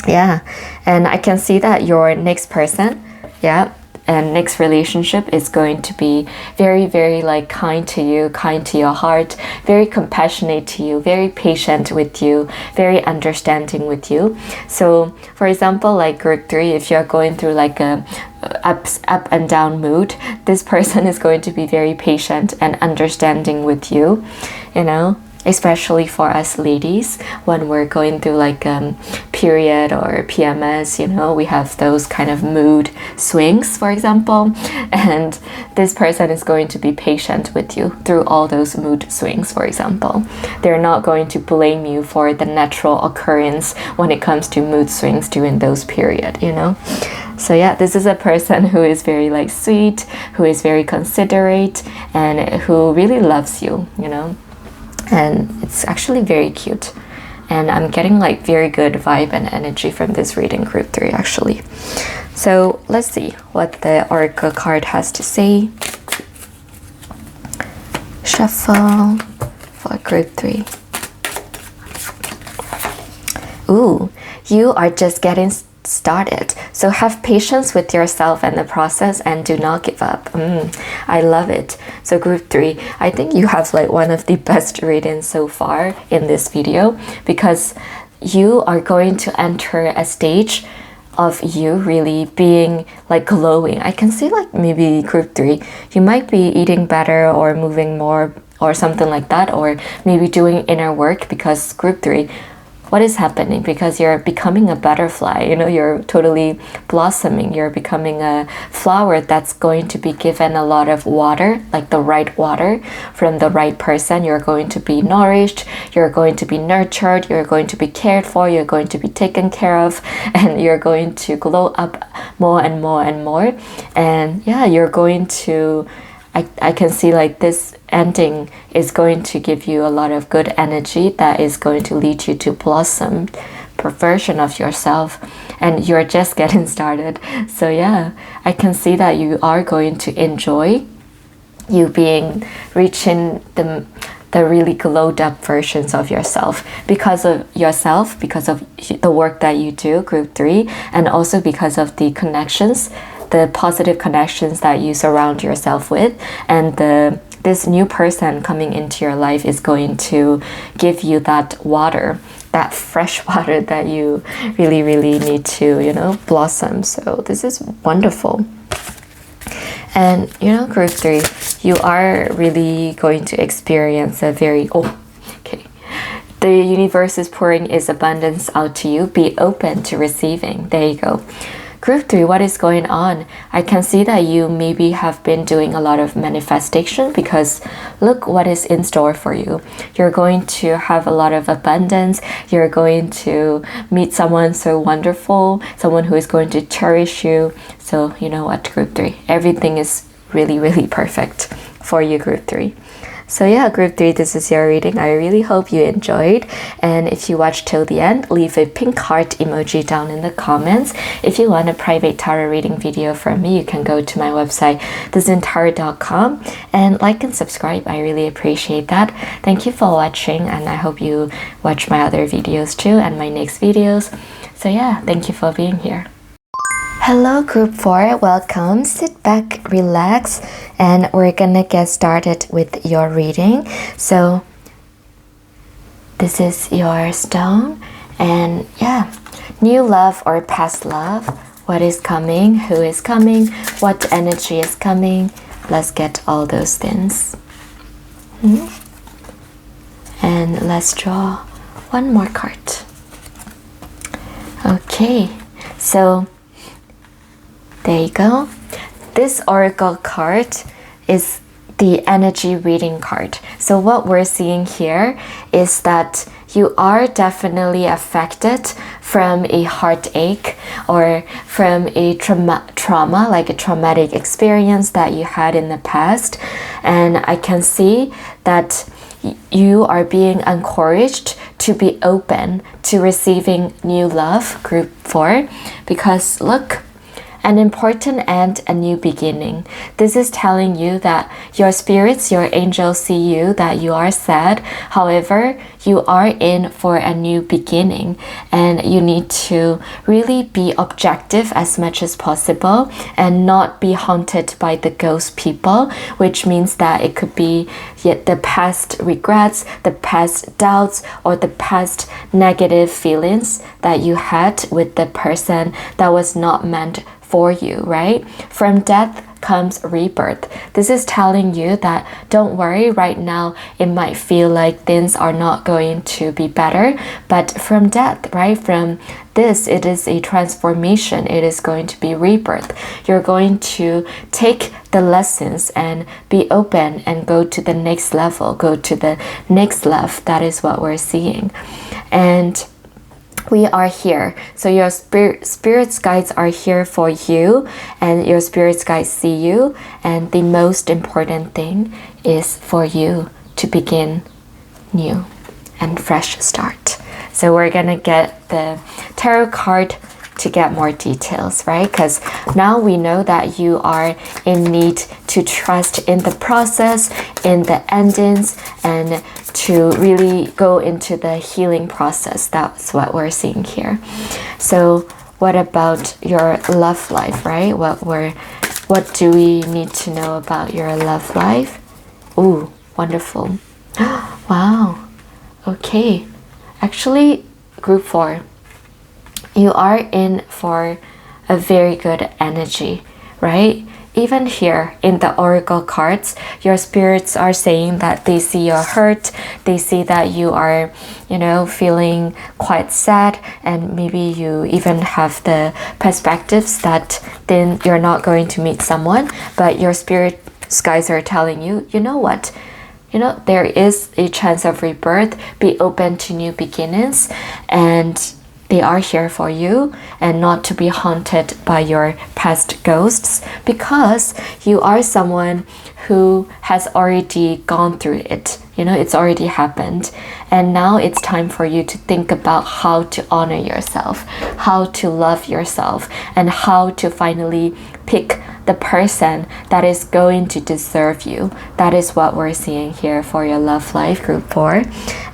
Yeah, and I can see that your next person, yeah, and next relationship is going to be very, very like kind to you, kind to your heart, very compassionate to you, very patient with you, very understanding with you. So for example, like group 3, if you're going through like a up and down mood, this person is going to be very patient and understanding with you, you know. especially for us ladies, when we're going through like period or PMS, you know, we have those kind of mood swings, for example, and this person is going to be patient with you through all those mood swings, for example. They're not going to blame you for the natural occurrence when it comes to mood swings during those period, you know. So yeah, this is a person who is very like sweet, who is very considerate, and who really loves you, you know. And it's actually very cute, and I'm getting like very good vibe and energy from this reading, group 3, actually. So let's see what the oracle card has to say. Shuffle for group 3. Ooh, you are just getting started, so have patience with yourself and the process, and do not give up. I love it. So group 3, I think you have like one of the best readings so far in this video, because you are going to enter a stage of you really being like glowing. I can see like maybe group 3, you might be eating better or moving more or something like that, or maybe doing inner work, because group 3, what is happening? Because you're becoming a butterfly, you know, you're totally blossoming, you're becoming a flower that's going to be given a lot of water, like the right water from the right person. You're going to be nourished, you're going to be nurtured, you're going to be cared for, you're going to be taken care of, and you're going to glow up more and more and more. And yeah, you're going to, I can see like this ending is going to give you a lot of good energy that is going to lead you to blossom version of yourself, and you're just getting started. So yeah, I can see that you are going to enjoy you being reaching the really glowed up versions of yourself, because of the work that you do, group 3, and also because of the connections, the positive connections that you surround yourself with, and this new person coming into your life is going to give you that water, that fresh water that you really, really need to, you know, blossom. So this is wonderful. And you know, group 3, you are really going to experience a very, the universe is pouring its abundance out to you. Be open to receiving. There you go. Group 3, what is going on? I can see that you maybe have been doing a lot of manifestation, because look what is in store for you. You're going to have a lot of abundance. You're going to meet someone so wonderful, someone who is going to cherish you. So you know what, group 3, everything is really, really perfect for you, group 3. So yeah, group 3, this is your reading. I really hope you enjoyed, and if you watched till the end, leave a pink heart emoji down in the comments. If you want a private tarot reading video from me, you can go to my website, thezintarot.com, and like and subscribe. I really appreciate that. Thank you for watching, and I hope you watch my other videos too, and my next videos. So yeah, thank you for being here. Hello group 4, welcome. Sit back, relax, and we're gonna get started with your reading. So this is your stone, and yeah, new love or past love, what is coming, who is coming, what energy is coming. Let's get all those things. And let's draw one more card. Okay, so there you go. This oracle card is the energy reading card. So what we're seeing here is that you are definitely affected from a heartache or from a trauma, like a traumatic experience that you had in the past. And I can see that you are being encouraged to be open to receiving new love, group 4, because look, an important end, a new beginning. This is telling you that your spirits, your angels see you, that you are sad. However, you are in for a new beginning, and you need to really be objective as much as possible and not be haunted by the ghost people, which means that it could be the past regrets, the past doubts, or the past negative feelings that you had with the person that was not meant for you, right? From death comes rebirth. This is telling you that don't worry, right now it might feel like things are not going to be better, but from death, right, from this, it is a transformation. It is going to be rebirth. You're going to take the lessons and be open and go to the next level, go to the next love. That is what we're seeing. And we are here. So your spirit guides are here for you, and your spirit guides see you. And the most important thing is for you to begin new and fresh start. So we're gonna get the tarot card to get more details, right? Because now we know that you are in need to trust in the process, in the endings, and to really go into the healing process. That's what we're seeing here. So what about your love life, right? What do we need to know about your love life? Ooh, wonderful. Wow. Okay. Actually, group 4, you are in for a very good energy, right? Even here in the oracle cards, your spirits are saying that they see your hurt, they see that you are, feeling quite sad, and maybe you even have the perspectives that then you're not going to meet someone, but your spirit guides are telling you, you know what? There is a chance of rebirth. Be open to new beginnings, and they are here for you, and not to be haunted by your past ghosts, because you are someone who has already gone through it. It's already happened, and now it's time for you to think about how to honor yourself, how to love yourself, and how to finally pick the person that is going to deserve you. That is what we're seeing here for your love life, group 4.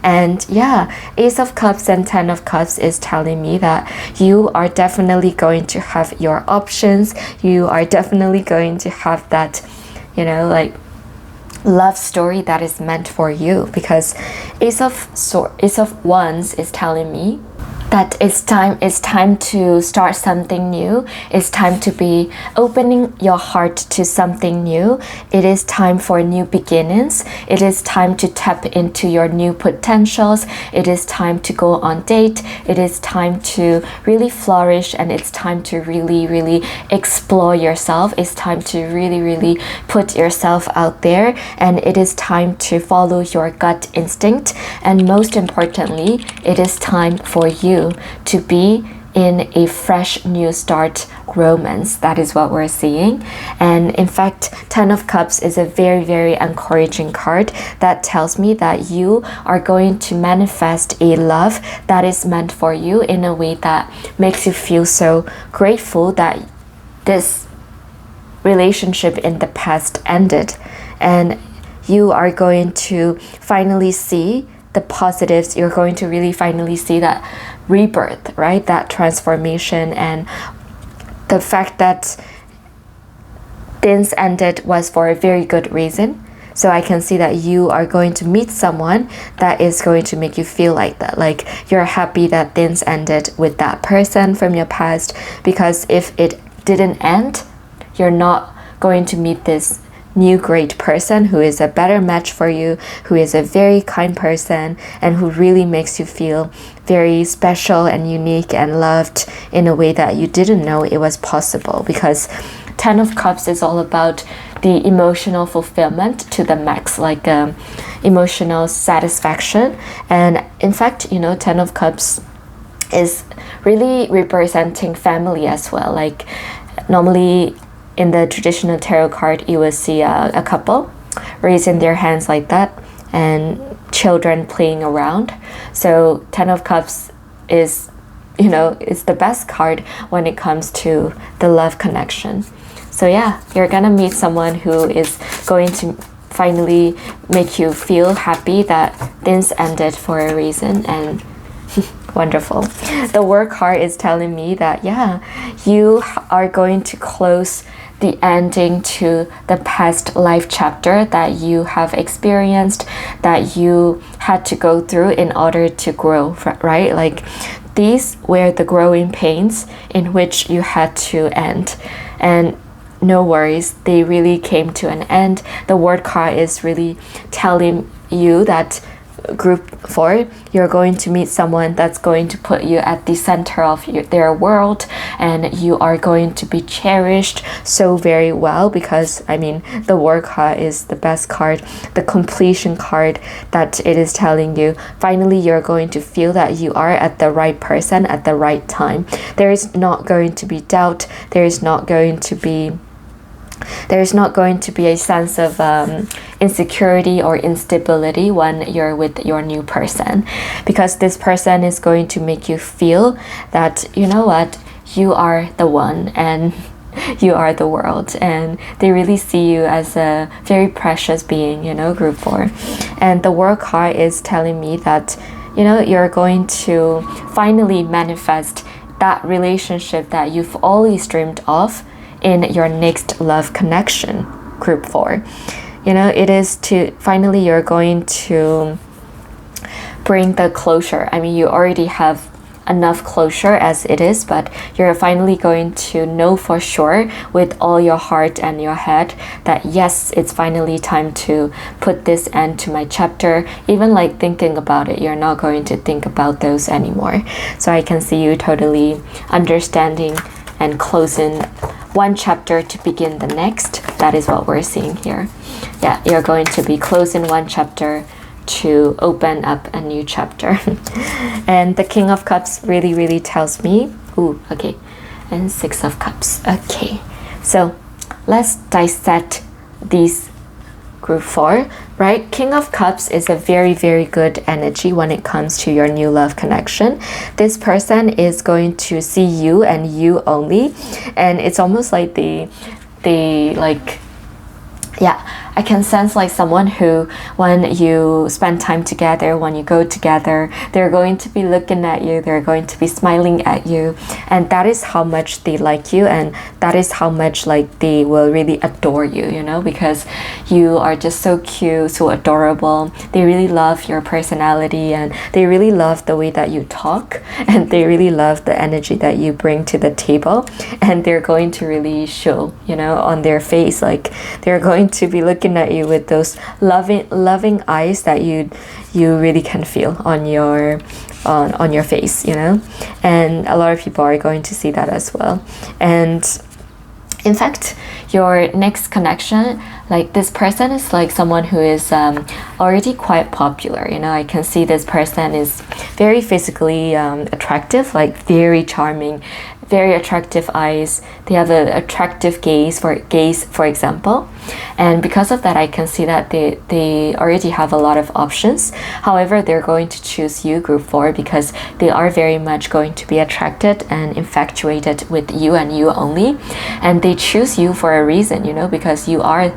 And yeah, Ace of Cups and 10 of Cups is telling me that you are definitely going to have your options. You are definitely going to have that, love story that is meant for you, because Ace of Wands is telling me that it's time to start something new. It's time to be opening your heart to something new. It is time for new beginnings. It is time to tap into your new potentials. It is time to go on date. It is time to really flourish, and it's time to really, really explore yourself. It's time to really, really put yourself out there, and it is time to follow your gut instinct. And most importantly, it is time for you to be in a fresh new start romance. That is what we're seeing. And in fact, 10 of Cups is a very, very encouraging card that tells me that you are going to manifest a love that is meant for you in a way that makes you feel so grateful that this relationship in the past ended, and you are going to finally see the positives. You're going to really finally see that rebirth, right? That transformation, and the fact that things ended was for a very good reason. So I can see that you are going to meet someone that is going to make you feel like that. Like you're happy that things ended with that person from your past, because if it didn't end, you're not going to meet this new great person who is a better match for you, who is a very kind person, and who really makes you feel very special and unique and loved in a way that you didn't know it was possible. Because 10 of Cups is all about the emotional fulfillment to the max, like emotional satisfaction. And in fact, 10 of Cups is really representing family as well. Like normally in the traditional tarot card, you will see a couple raising their hands like that, and children playing around. So 10 of Cups is, it's the best card when it comes to the love connection. So yeah, you're gonna meet someone who is going to finally make you feel happy that things ended for a reason, and wonderful. The Work card is telling me that, yeah, you are going to close the ending to the past life chapter that you have experienced, that you had to go through in order to grow, right? Like these were the growing pains in which you had to end. And no worries, they really came to an end. The word card is really telling you that group 4, you're going to meet someone that's going to put you at the center of their world, and you are going to be cherished so very well, because I mean, the word card is the best card, the completion card, that it is telling you finally you're going to feel that you are at the right person at the right time. There is not going to be doubt, there is not going to be a sense of insecurity or instability when you're with your new person, because this person is going to make you feel that, you know what, you are the one and you are the world, and they really see you as a very precious being, you know, group 4. And the world card is telling me that, you know, you're going to finally manifest that relationship that you've always dreamed of in your next love connection, group 4. You know, it is to finally you're going to bring the closure. I mean, you already have enough closure as it is, but you're finally going to know for sure with all your heart and your head that yes, it's finally time to put this end to my chapter. Even like thinking about it, you're not going to think about those anymore. So I can see you totally understanding and closing one chapter to begin the next. That is what we're seeing here. Yeah, you're going to be closing one chapter to open up a new chapter. And the King of Cups really tells me, ooh, okay, and 6 of Cups. Okay, so let's dissect these group 4, right? King of Cups is a very good energy when it comes to your new love connection. This person is going to see you and you only, and it's almost like they like, yeah, I can sense like someone who, when you spend time together, when you go together, they're going to be looking at you, they're going to be smiling at you, and that is how much they like you, and that is how much like they will really adore you, you know, because you are just so cute, so adorable. They really love your personality, and they really love the way that you talk, and they really love the energy that you bring to the table, and they're going to really show, you know, on their face, like they're going to be looking at you with those loving eyes that you really can feel on your face, you know. And a lot of people are going to see that as well. And in fact, your next connection, like this person is like someone who is already quite popular, you know. I can see this person is very physically attractive, like very charming, very attractive eyes. They have an attractive gaze, for example. And because of that, I can see that they already have a lot of options. However, they're going to choose you, group 4, because they are very much going to be attracted and infatuated with you and you only. And they choose you for a reason, you know, because you are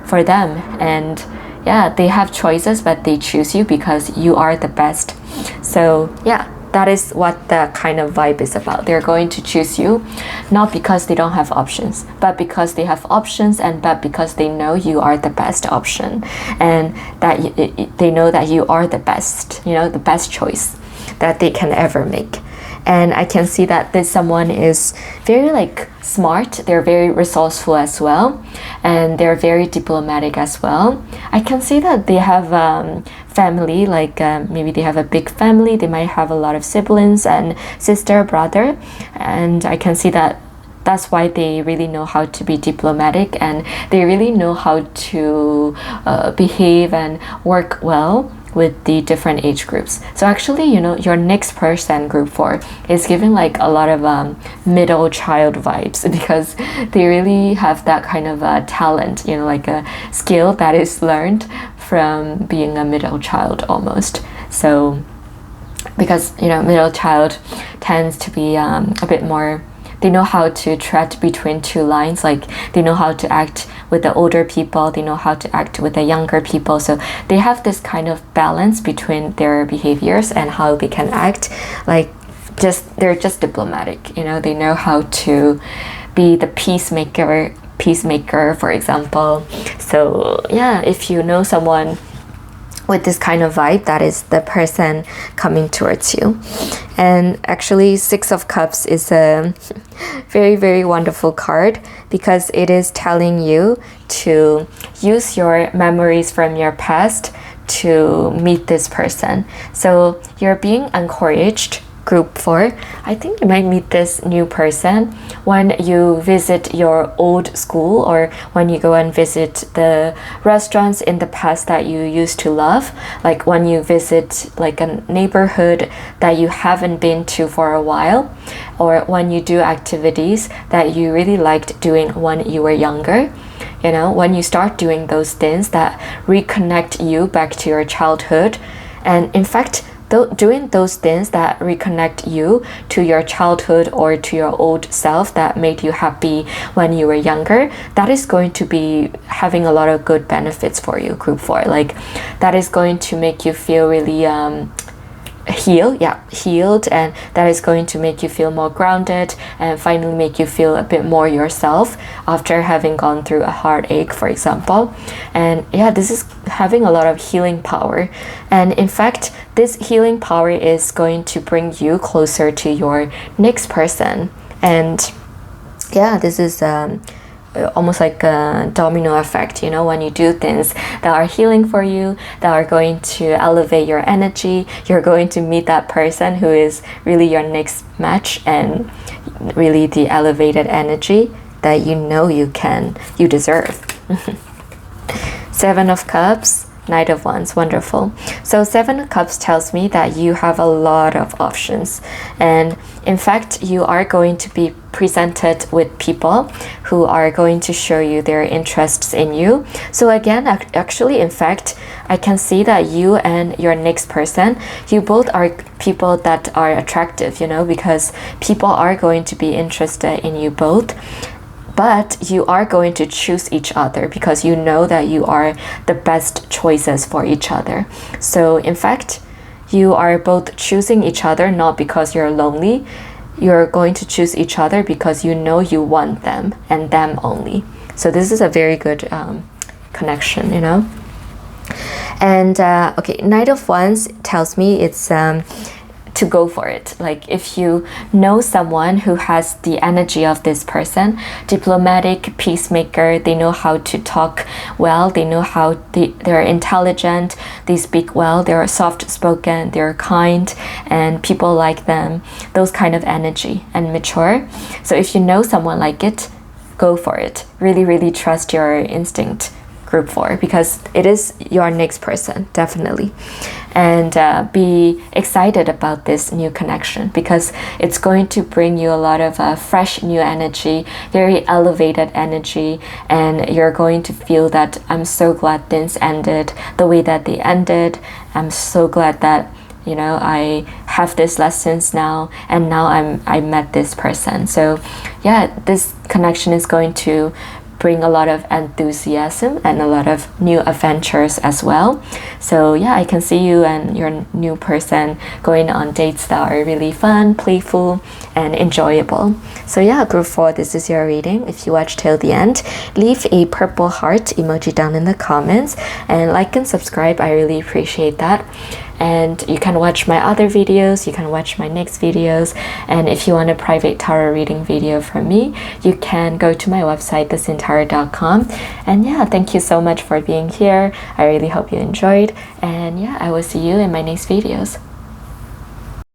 for them. And yeah, they have choices, but they choose you because you are the best. So yeah, that is what the kind of vibe is about. They're going to choose you not because they don't have options, but because they have options, and but because they know you are the best option, and that they know that you are the best, you know, the best choice that they can ever make. And I can see that this someone is very like smart, they're very resourceful as well, and they're very diplomatic as well. I can see that they have family, like maybe they have a big family, they might have a lot of siblings and sister, brother, and I can see that that's why they really know how to be diplomatic, and they really know how to behave and work well with the different age groups. So actually, you know, your next person, group 4, is giving like a lot of middle child vibes, because they really have that kind of talent, you know, like a skill that is learned from being a middle child almost. So because, you know, middle child tends to be a bit more, they know how to tread between two lines, like they know how to act with the older people, they know how to act with the younger people. So they have this kind of balance between their behaviors and how they can act. Like they're just diplomatic, you know, they know how to be the peacemaker, for example. So yeah, if you know someone with this kind of vibe, that is the person coming towards you. And actually, Six of Cups is a very, very wonderful card because it is telling you to use your memories from your past to meet this person. So you're being encouraged. Group 4, I think you might meet this new person when you visit your old school, or when you go and visit the restaurants in the past that you used to love, like when you visit like a neighborhood that you haven't been to for a while, or when you do activities that you really liked doing when you were younger. You know, when you start doing those things that reconnect you back to your childhood. And in fact, doing those things that reconnect you to your childhood or to your old self that made you happy when you were younger, that is going to be having a lot of good benefits for you, group 4. Like, that is going to make you feel really healed, and that is going to make you feel more grounded and finally make you feel a bit more yourself after having gone through a heartache, for example. And yeah, this is having a lot of healing power, and in fact this healing power is going to bring you closer to your next person. And yeah, this is almost like a domino effect, you know, when you do things that are healing for you, that are going to elevate your energy, you're going to meet that person who is really your next match, and really the elevated energy that you know you deserve. Seven of Cups, Knight of Wands, wonderful. So Seven of Cups tells me that you have a lot of options, and in fact you are going to be presented with people who are going to show you their interests in you. So again, actually, in fact, I can see that you and your next person, you both are people that are attractive, you know, because people are going to be interested in you both. But you are going to choose each other because you know that you are the best choices for each other. So in fact, you are both choosing each other not because you're lonely. You're going to choose each other because you know you want them and them only. So this is a very good connection, you know. And okay, Knight of Wands tells me it's to go for it. Like, if you know someone who has the energy of this person, diplomatic, peacemaker, they know how to talk well, they know how they're intelligent, they speak well, they're soft spoken, they're kind, and people like them, those kind of energy, and mature. So if you know someone like it, go for it. Really, really trust your instinct, group 4, because it is your next person, definitely. And be excited about this new connection because it's going to bring you a lot of fresh new energy, very elevated energy, and you're going to feel that I'm so glad things ended the way that they ended. I'm so glad that, you know, I have these lessons now, and now I met this person. So yeah, this connection is going to bring a lot of enthusiasm and a lot of new adventures as well. So yeah, I can see you and your new person going on dates that are really fun, playful, and enjoyable. So yeah, group 4, this is your reading. If you watch till the end, leave a purple heart emoji down in the comments, and like and subscribe. I really appreciate that. And you can watch my other videos, you can watch my next videos, and if you want a private tarot reading video from me, you can go to my website, thecintarot.com. And yeah, thank you so much for being here. I really hope you enjoyed, and yeah, I will see you in my next videos.